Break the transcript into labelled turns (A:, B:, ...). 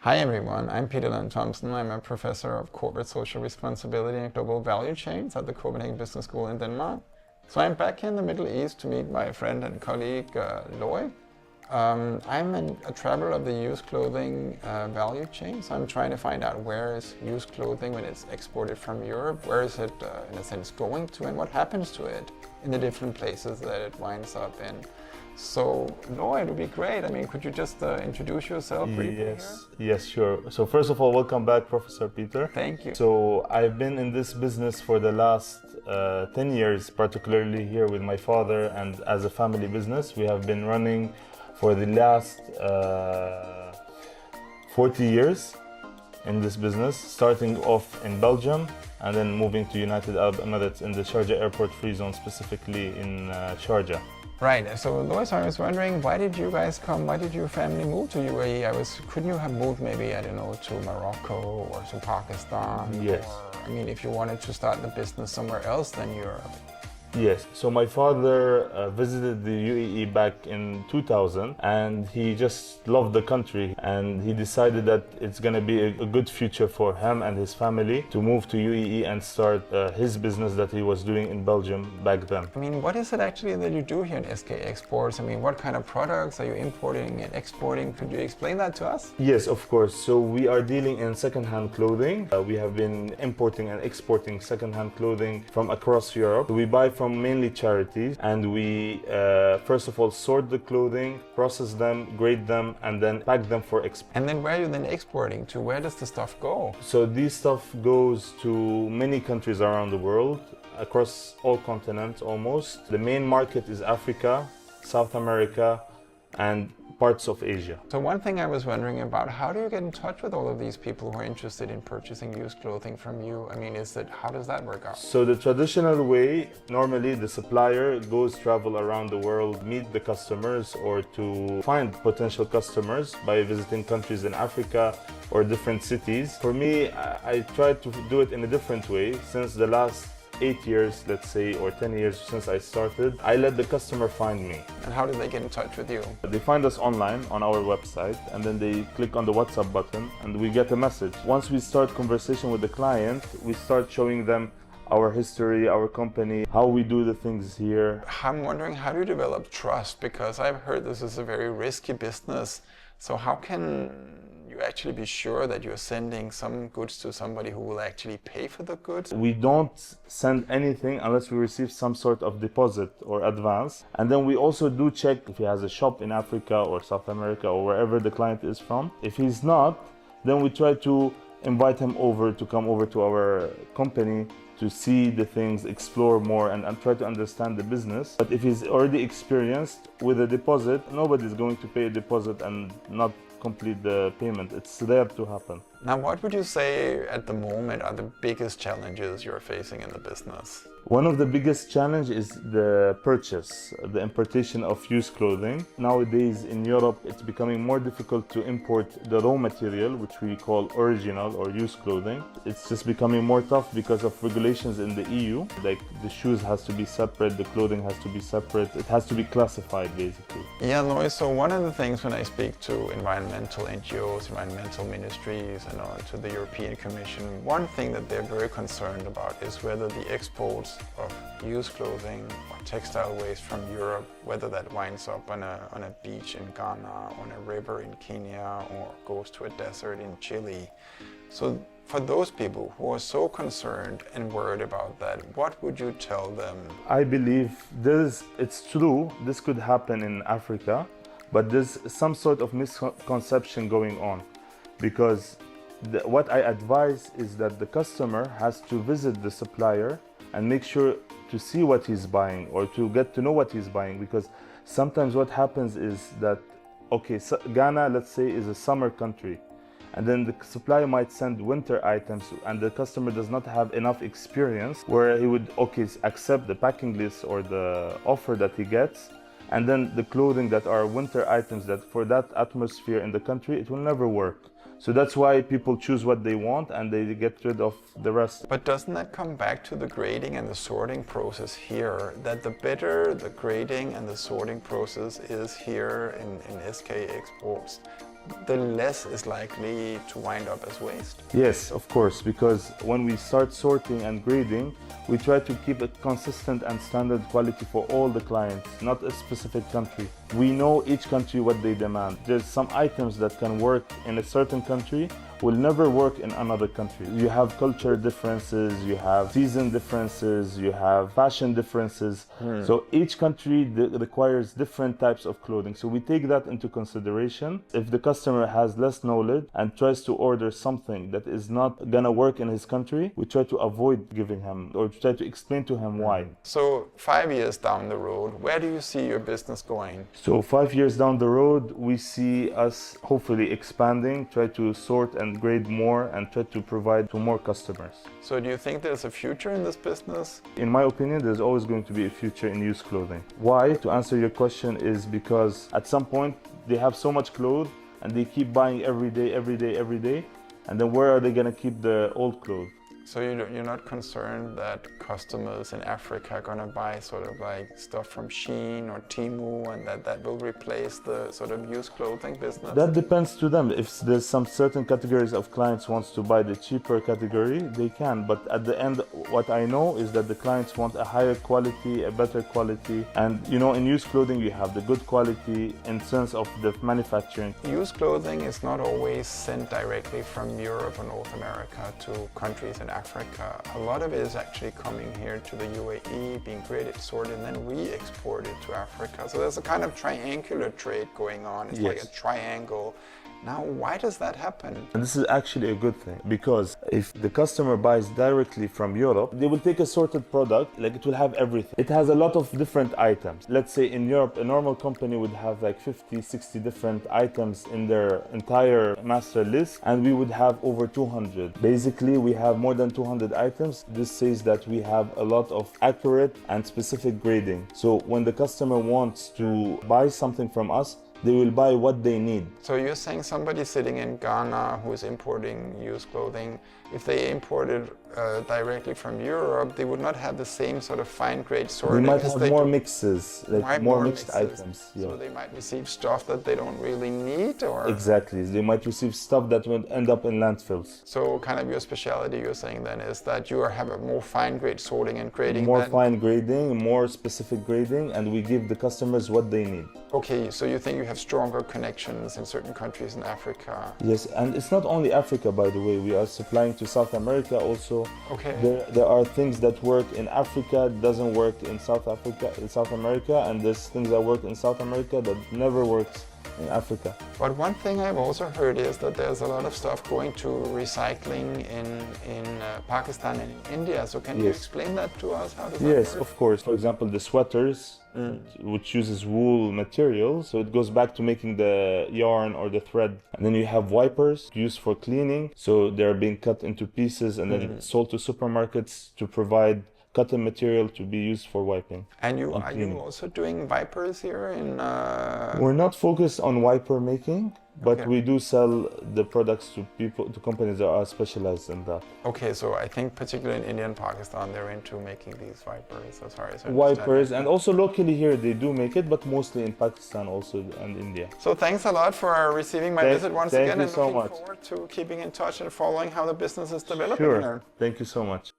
A: Hi everyone, I'm Peter Lund-Thomsen. I'm a professor of corporate social responsibility and global value chains at the Copenhagen Business School in Denmark. So I'm back in the Middle East to meet my friend and colleague Loy. I'm a traveler of the used clothing value chain, so I'm trying to find out where is used clothing when it's exported from Europe, where is it in a sense going to, and what happens to it in the different places that it winds up in. So, Loy, it would be great. I mean, could you just introduce yourself briefly?
B: Yes, sure. So first of all, welcome back, Professor Peter.
A: Thank you.
B: So I've been in this business for the last 10 years, particularly here with my father, and as a family business, we have been running for the last 40 years in this business, starting off in Belgium and then moving to United Arab Emirates in the Sharjah Airport Free Zone, specifically in Sharjah.
A: Right, so Lois, I was wondering, why did you guys come, why did your family move to UAE? Couldn't you have moved maybe, I don't know, to Morocco or to Pakistan?
B: Yes.
A: Or, I mean, if you wanted to start the business somewhere else than Europe.
B: Yes, so my father visited the UAE back in 2000 and he just loved the country, and he decided that it's going to be a good future for him and his family to move to UAE and start his business that he was doing in Belgium back then.
A: I mean, what is it actually that you do here in SK Exports? I mean, what kind of products are you importing and exporting? Could you explain that to us?
B: Yes, of course. So we are dealing in second-hand clothing. We have been importing and exporting second-hand clothing from across Europe. We buy from mainly charities, and we first of all sort the clothing, process them, grade them, and then pack them for export.
A: And then where are you then exporting to? Where does the stuff go?
B: So this stuff goes to many countries around the world, across all continents almost. The main market is Africa, South America, and parts of Asia.
A: So one thing I was wondering about, how do you get in touch with all of these people who are interested in purchasing used clothing from you? I mean, how does that work out?
B: So the traditional way, normally the supplier travel around the world, meet the customers, or to find potential customers by visiting countries in Africa or different cities. For me, I try to do it in a different way. Since the last 8 years, let's say, or 10 years since I started, I let the customer find me.
A: And how do they get in touch with you?
B: They find us online on our website, and then they click on the WhatsApp button and we get a message. Once we start conversation with the client, we start showing them our history, our company, how we do the things here.
A: I'm wondering, how do you develop trust? Because I've heard this is a very risky business. So how can you actually be sure that you're sending some goods to somebody who will actually pay for the goods?
B: We don't send anything unless we receive some sort of deposit or advance. And then we also do check if he has a shop in Africa or South America or wherever the client is from. If he's not, then we try to invite him over to come over to our company to see the things, explore more, and try to understand the business. But if he's already experienced with a deposit, nobody's going to pay a deposit and not complete the payment. It's there to happen.
A: Now, what would you say at the moment are the biggest challenges you're facing in the business?
B: One of the biggest challenges is the purchase, the importation of used clothing. Nowadays in Europe, it's becoming more difficult to import the raw material, which we call original or used clothing. It's just becoming more tough because of regulations in the EU. Like the shoes has to be separate, the clothing has to be separate. It has to be classified, basically.
A: Yeah, Lois, so one of the things when I speak to environmental NGOs, environmental ministries, and to the European Commission, one thing that they're very concerned about is whether the exports of used clothing or textile waste from Europe, whether that winds up on a beach in Ghana, on a river in Kenya, or goes to a desert in Chile. So for those people who are so concerned and worried about that, what would you tell them?
B: I believe it's true, this could happen in Africa, but there's some sort of misconception going on, because what I advise is that the customer has to visit the supplier and make sure to see what he's buying, or to get to know what he's buying, because sometimes what happens is that, okay, so Ghana, let's say, is a summer country, and then the supplier might send winter items, and the customer does not have enough experience where he would, accept the packing list or the offer that he gets, and then the clothing that are winter items that for that atmosphere in the country, it will never work. So that's why people choose what they want and they get rid of the rest.
A: But doesn't that come back to the grading and the sorting process here? That the better the grading and the sorting process is here in SK Exports, the less is likely to wind up as waste.
B: Yes, of course, because when we start sorting and grading, we try to keep a consistent and standard quality for all the clients, not a specific country. We know each country what they demand. There's some items that can work in a certain country will never work in another country. You have culture differences, you have season differences, you have fashion differences. So each country requires different types of clothing. So we take that into consideration. If the customer has less knowledge and tries to order something that is not gonna work in his country, we try to avoid giving him or try to explain to him why.
A: So 5 years down the road, where do you see your business going?
B: So 5 years down the road, we see us hopefully expanding, try to sort and grade more and try to provide to more customers.
A: So do you think there's a future in this business?
B: In my opinion, there's always going to be a future in used clothing. Why? To answer your question is because at some point they have so much clothes and they keep buying every day, and then where are they gonna keep the old clothes?
A: So you're not concerned that customers in Africa are going to buy sort of like stuff from Shein or Temu and that will replace the sort of used clothing business?
B: That depends to them. If there's some certain categories of clients wants to buy the cheaper category, they can. But at the end, what I know is that the clients want a higher quality, a better quality. And you know, in used clothing, you have the good quality in sense of the manufacturing.
A: Used clothing is not always sent directly from Europe or North America to countries in Africa. A lot of it is actually coming here to the UAE, being graded, sorted, and then re-exported to Africa. So there's a kind of triangular trade going on. It's like a triangle. Now, why does that happen?
B: And this is actually a good thing, because if the customer buys directly from Europe, they will take a sorted product, like it will have everything. It has a lot of different items. Let's say in Europe, a normal company would have like 50, 60 different items in their entire master list, and we would have over 200. Basically, we have more than 200 items. This says that we have a lot of accurate and specific grading. So when the customer wants to buy something from us, they will buy what they need.
A: So you're saying somebody sitting in Ghana who is importing used clothing, if they imported directly from Europe, they would not have the same sort of fine grade sorting.
B: They might have more mixes, like more mixed items.
A: Yeah. So they might receive stuff that they don't really need, or?
B: Exactly, they might receive stuff that would end up in landfills.
A: So kind of your specialty, you're saying then, is that you have a more fine grade sorting and grading.
B: More fine grading, more specific grading, and we give the customers what they need.
A: Okay, so you think you have stronger connections in certain countries in Africa?
B: Yes, and it's not only Africa, by the way. We are supplying to South America also.
A: Okay.
B: There are things that work in Africa, doesn't work in South America, and there's things that work in South America that never works in Africa.
A: But one thing I've also heard is that there's a lot of stuff going to recycling in Pakistan and in India. So can you explain that to us? How does that work?
B: Yes, of course. For example, the sweaters, which uses wool material, so it goes back to making the yarn or the thread. And then you have wipers used for cleaning, so they're being cut into pieces and then sold to supermarkets to provide cotton material to be used for wiping.
A: And are you also doing wipers here in?
B: We're not focused on wiper making, but we do sell the products to companies that are specialized in that.
A: Okay, so I think particularly in India and Pakistan, they're into making these wipers, as far as I understand.
B: Wipers, and also locally here they do make it, but mostly in Pakistan also and India.
A: So thanks a lot for receiving my visit once again, and
B: looking
A: forward to keeping in touch and following how the business is developing.
B: Sure, thank you so much.